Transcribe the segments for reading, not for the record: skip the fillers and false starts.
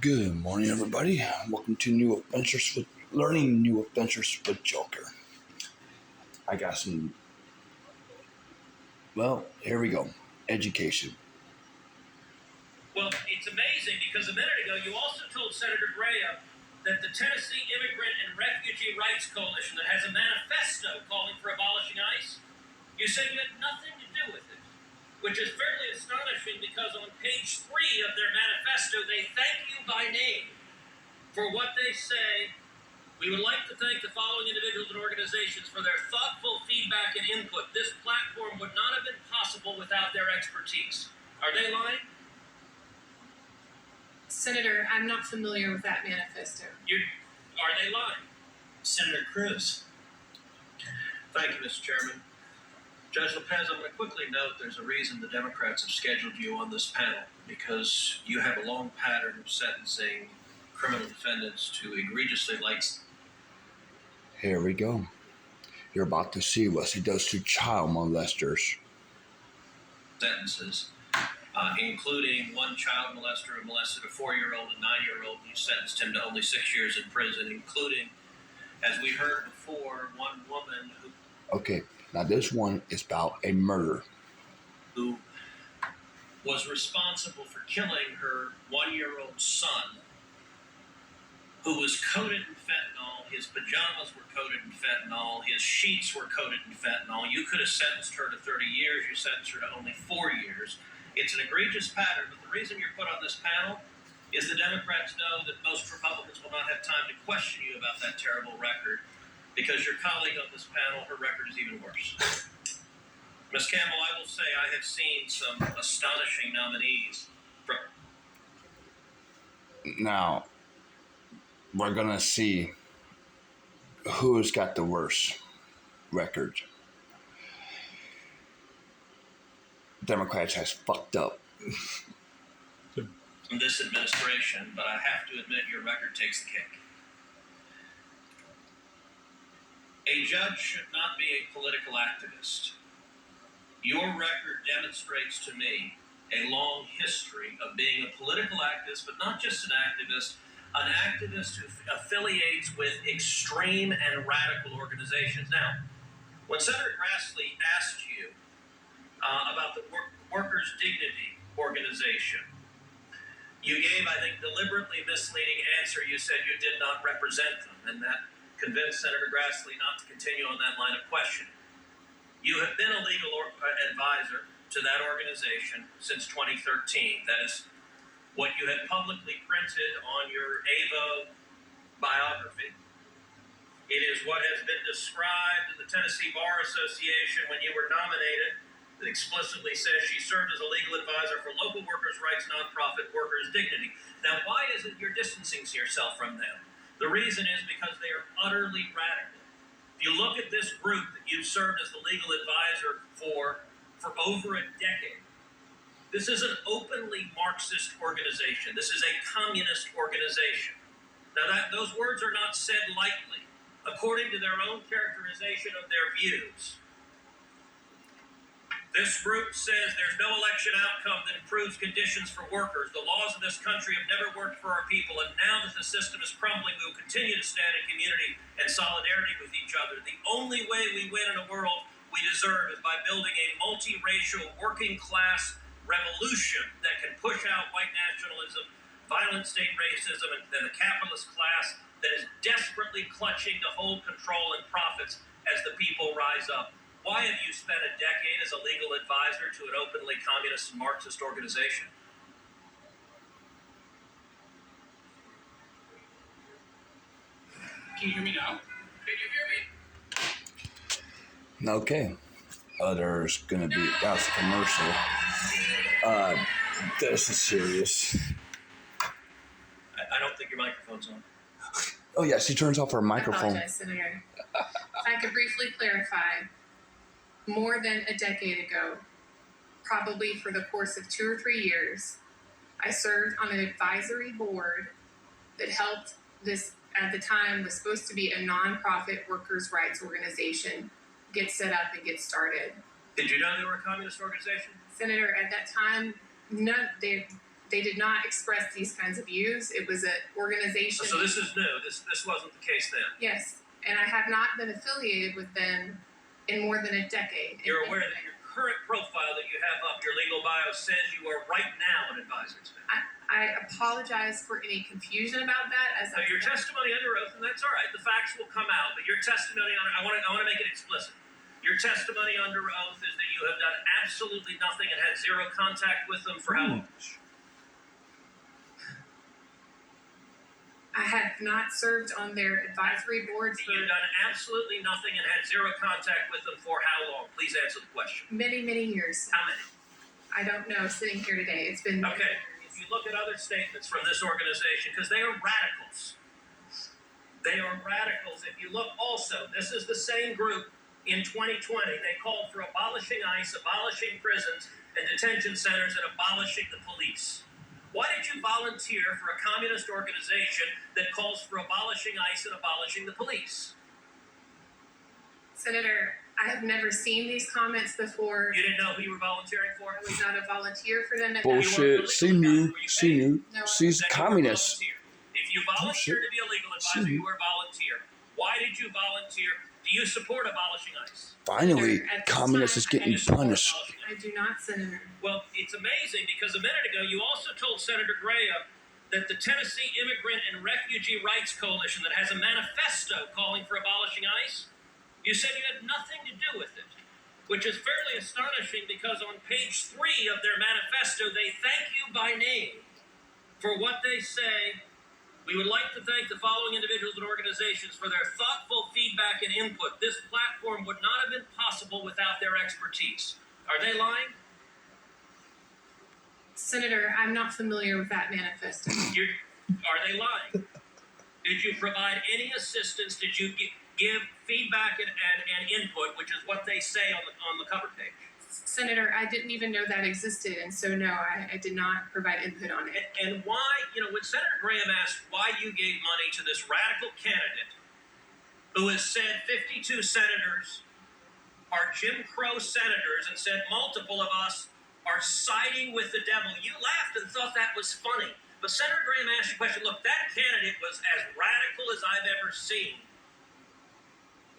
Good morning, everybody. Welcome to Learning New Adventures with Joker. I got some. Well, here we go. Education. Well, it's amazing because a minute ago you also told Senator Graham that the Tennessee Immigrant and Refugee Rights Coalition that has a manifesto calling for abolishing ICE, you said you had nothing to do with it, which is fairly astonishing because on page 3 of their manifesto they thank you by name for what they say. We would like to thank the following individuals and organizations for their thoughtful feedback and input. This platform would not have been possible without their expertise. Are they lying? Senator, I'm not familiar with that manifesto. Are they lying? Senator Cruz. Thank you, Mr. Chairman. Judge Lopez, I'm going to quickly note there's a reason the Democrats have scheduled you on this panel, because you have a long pattern of sentencing criminal defendants to egregiously light Here we go. You're about to see what he does to child molesters. sentences, including one child molester who molested a 4-year-old and 9-year-old. You sentenced him to only 6 years in prison, including, as we heard before, one woman Okay, now this one is about a murder. who was responsible for killing her 1-year-old son, who was coated in fentanyl. His pajamas were coated in fentanyl. His sheets were coated in fentanyl. You could have sentenced her to 30 years. You sentenced her to only 4 years. It's an egregious pattern, but the reason you're put on this panel is the Democrats know that most Republicans will not have time to question you about that terrible record, because your colleague on this panel, her record is even worse. Ms. Campbell, I will say I have seen some astonishing nominees. Now, we're going to see who's got the worst record. Democrats has fucked up. From this administration, but I have to admit your record takes the cake. A judge should not be a political activist. Your record demonstrates to me a long history of being a political activist, but not just an activist who affiliates with extreme and radical organizations. Now, when Senator Grassley asked you about the Workers' Dignity Organization, you gave, I think, deliberately misleading answer. You said you did not represent them, and that convinced Senator Grassley not to continue on that line of questioning. You have been a legal advisor to that organization since 2013. That is what you had publicly printed on your AVO biography. It is what has been described in the Tennessee Bar Association when you were nominated. It explicitly says she served as a legal advisor for local workers' rights nonprofit Workers' Dignity. Now, why is it you're distancing yourself from them? The reason is because they are utterly radical. If you look at this group that you've served as the legal advisor for over a decade, this is an openly Marxist organization. This is a communist organization. Now, those words are not said lightly. According to their own characterization of their views, this group says there's no election outcome that improves conditions for workers. The laws of this country have never worked for our people, and now that the system is crumbling, we will continue to stand in community and solidarity with each other. The only way we win in a world we deserve is by building a multiracial working class revolution that can push out white nationalism, violent state racism, and the capitalist class that is desperately clutching to hold control and profits as the people rise up. Why have you spent a decade as a legal advisor to an openly communist and Marxist organization? Can you hear me now? Can you hear me? Okay. There's going to be, that was a commercial. This is serious. I don't think your microphone's on. Oh, yes, he turns off her I microphone. apologize, Senator. If I could briefly clarify, more than a decade ago, probably for the course of 2 or 3 years, I served on an advisory board that helped this, at the time, was supposed to be a nonprofit workers' rights organization get set up and get started. Did you know they were a communist organization? Senator, at that time, They did not express these kinds of views. It was an organization. So this is new. This wasn't the case then. Yes, and I have not been affiliated with them in more than a decade. You're aware that your current profile that you have up, your legal bio, says you are right now an advisory committee. I apologize for any confusion about that. As So your testimony under oath, and that's all right. The facts will come out, but your testimony I want to make it explicit. Your testimony under oath is that you have done absolutely nothing and had zero contact with them for how long? I have not served on their advisory boards for You've done absolutely nothing and had zero contact with them for how long? Please answer the question. many, many years. How many? I don't know. Sitting here today, it's been Okay. If you look at other statements from this organization, because they are radicals. They are radicals. If you look also, this is the same group in 2020. They called for abolishing ICE, abolishing prisons and detention centers, and abolishing the police. Why did you volunteer for a communist organization that calls for abolishing ICE and abolishing the police? Senator, I have never seen these comments before. You didn't know who you were volunteering for? I was not a volunteer for them at Bullshit. See new. No, She's Then you were a communist. volunteer. If you volunteered to be a legal advisor, you were a volunteer. Why did you volunteer? Do you support abolishing ICE? Finally, At this communist time, is getting You support punished. abolishing ICE? I do not, Senator. Well, it's amazing because a minute ago you also told Senator Graham that the Tennessee Immigrant and Refugee Rights Coalition that has a manifesto calling for abolishing ICE, you said you had nothing to do with it, which is fairly astonishing because on page 3 of their manifesto, they thank you by name for what they say. We would like to thank the following individuals and organizations for their thoughtful feedback and input. This platform would not have been possible without their expertise. Are they lying? Senator, I'm not familiar with that manifesto. Are they lying? Did you provide any assistance? Did you give feedback and input, which is what they say on the cover page? Senator, I didn't even know that existed, and so no, I did not provide input on it. And why, when Senator Graham asked why you gave money to this radical candidate who has said 52 senators are Jim Crow senators and said multiple of us are siding with the devil, you laughed and thought that was funny. But Senator Graham asked you a question. Look, that candidate was as radical as I've ever seen.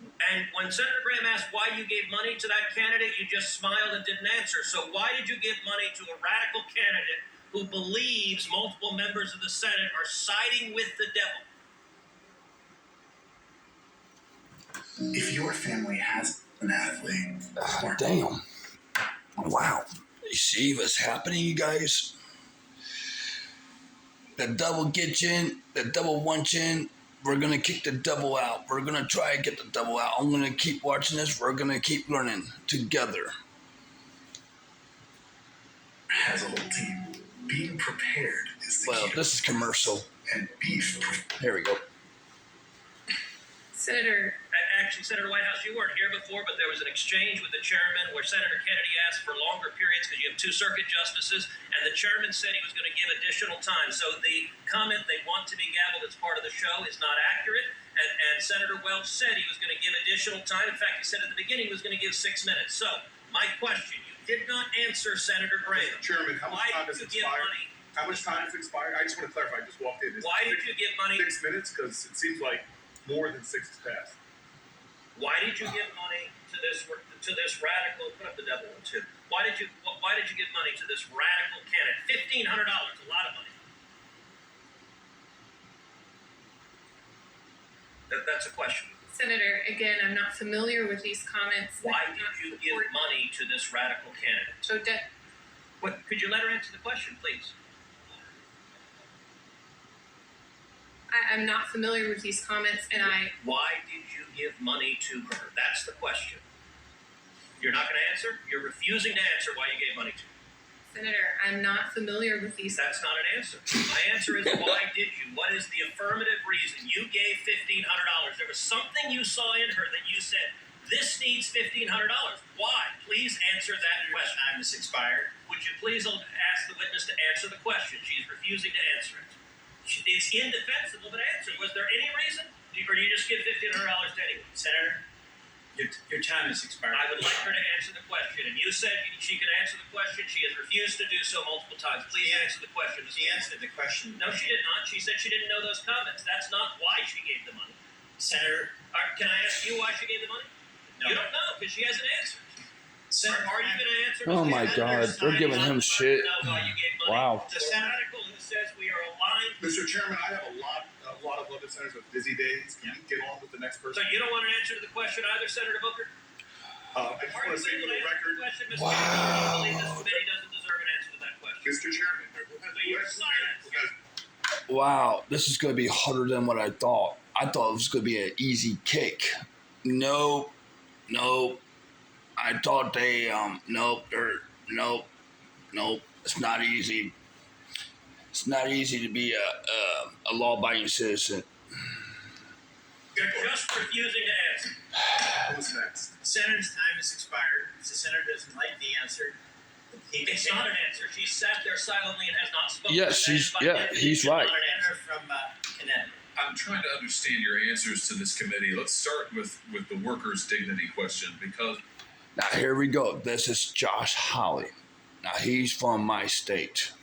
And when Senator Graham asked why you gave money to that candidate, you just smiled and didn't answer. So why did you give money to a radical candidate who believes multiple members of the Senate are siding with the devil? If your family has an athlete, Damn. Wow. You see what's happening, you guys? The devil gets in, the devil wants in. We're going to kick the devil out. We're going to try to get the devil out. I'm going to keep watching this. We're going to keep learning together. has a whole team. Being prepared is the Well, key. this is commercial. And beef. Here we go. Senator, Actually, Senator Whitehouse, you weren't here before, but there was an exchange with the chairman where Senator Kennedy asked for longer periods because you have 2 circuit justices, and the chairman said he was going to give additional time. So the comment they want to be gavelled as part of the show is not accurate, and Senator Welch said he was going to give additional time. In fact, he said at the beginning he was going to give 6 minutes. So my question, you did not answer Senator Graham. Chairman, how much Why time did has you give expired? money? How much time has expired? I just want to clarify. I just walked in. Why did you give money? 6 minutes? Because it seems like more than 6 has passed. Why did you give money to this radical? Put up the devil one too. Why did you give money to this radical candidate? $1,500, a lot of money. That's a question. Senator, again, I'm not familiar with these comments. Why did you give money to this radical candidate? So, Could you let her answer the question, please? I'm not familiar with these comments, and Why did you give money to her? That's the question. You're not going to answer? You're refusing to answer why you gave money to her. Senator, I'm not familiar with these. That's not an answer. My answer is why did you? What is the affirmative reason? You gave $1,500. There was something you saw in her that you said, this needs $1,500. Why? Please answer that question. Time has expired. Would you please ask the witness to answer the question? She's refusing to answer it. It's indefensible, but answer. Was there any reason? Or do you just give $1,500 to anyone? Senator? Your time has expired. I would like her to answer the question, and you said she could answer the question. She has refused to do so multiple times. Please answer the question. She answered the question. No, she did not. She said she didn't know those comments. That's not why she gave the money. Senator, Can I ask you why she gave the money? no. You don't know because she hasn't answered. Senator, Are you going to answer? Oh Mr. my Senator? God, they're giving him shit. Know why you gave money. Wow. The article who says we are aligned. Mr. Chairman, I have a lot of other senators with busy days. Can you get on with the next So person? you don't want an answer to the question either, Senator Booker? I just want to say for the record, Wow. I believe this committee doesn't deserve an answer to that question. Mr. Chairman, you're silent. Wow, this is going to be harder than what I thought. I thought it was going to be an easy kick. Nope. I thought nope. It's not easy. It's not easy to be a law-abiding citizen. You're just refusing to answer. who's next? The senator's time has expired. If the senator doesn't like the answer, It's not an answer. She sat there silently and has not spoken. Yes, he's right. Senator from Connecticut. I'm trying to understand your answers to this committee. Let's start with the workers' dignity question because Now here we go. This is Josh.Holly. Now he's from my state.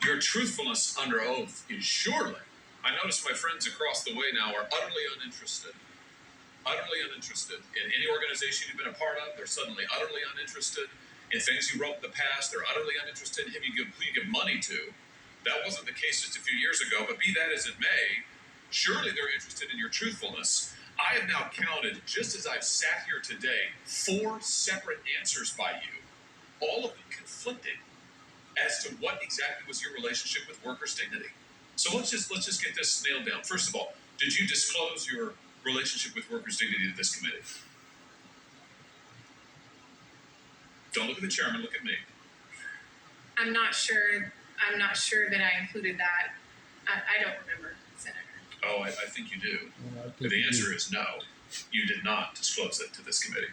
your truthfulness under oath is surely. I notice my friends across the way now are utterly uninterested in any organization you've been a part of. They're suddenly utterly uninterested in things you wrote in the past. They're utterly uninterested in who you give money to. That wasn't the case just a few years ago, but be that as it may, surely they're interested in your truthfulness. I have now counted, just as I've sat here today, 4 separate answers by you, all of them conflicting as to what exactly was your relationship with workers' dignity. So let's just get this nailed down. First of all, did you disclose your relationship with workers' dignity to this committee? Don't look at the chairman, look at me. I'm not sure that I included that. I don't remember, Senator. Oh, I think you do. The answer is no. You did not disclose it to this committee.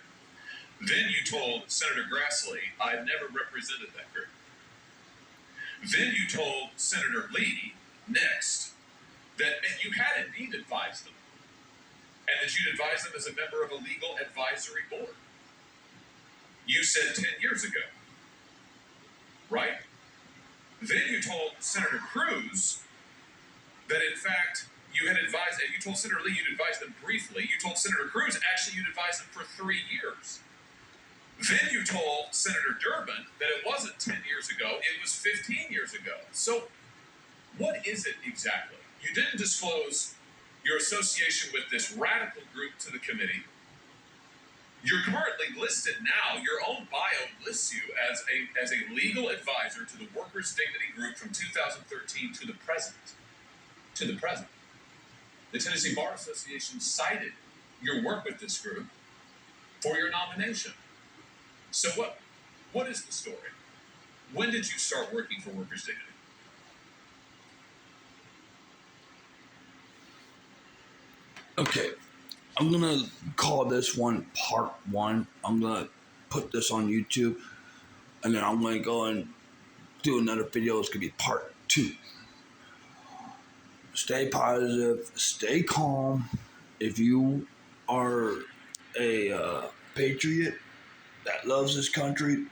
Then you told Senator Grassley, I've never represented that group. Then you told Senator Lee, next, that you had indeed advised them, and that you'd advised them as a member of a legal advisory board. You said 10 years ago, right? Then you told Senator Cruz that, in fact, you had advised, and you told Senator Lee you'd advised them briefly. You told Senator Cruz, actually, you'd advised them for 3 years. Then you told Senator Durbin that it wasn't 10 years ago, it was 15 years ago. So what is it exactly? You didn't disclose your association with this radical group to the committee. You're currently listed now, your own bio lists you as a legal advisor to the Workers' Dignity Group from 2013 to the present. To the present. The Tennessee Bar Association cited your work with this group for your nomination. So what is the story? When did you start working for Workers' Dignity? Okay, I'm gonna call this one part 1. I'm gonna put this on YouTube, and then I'm gonna go and do another video. It's gonna be part 2. Stay positive, stay calm. If you are a patriot that loves this country,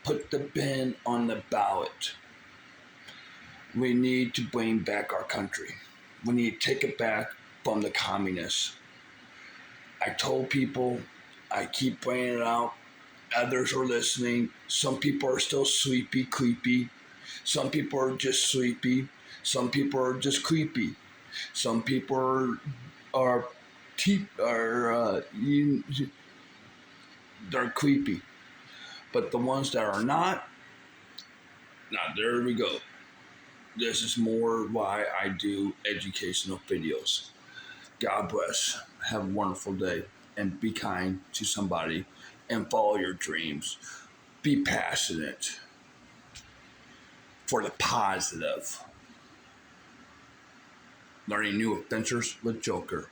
put the pen on the ballot. We need to bring back our country. We need to take it back from the communists. I told people, I keep bringing it out. Others are listening. Some people are still sleepy, creepy. Some people are just sleepy. Some people are just creepy. Some people they're creepy. But the ones that are not, now there we go. This is more why I do educational videos. God bless. Have a wonderful day. And be kind to somebody. And follow your dreams. Be passionate. For the positive. Learning new adventures with Joker.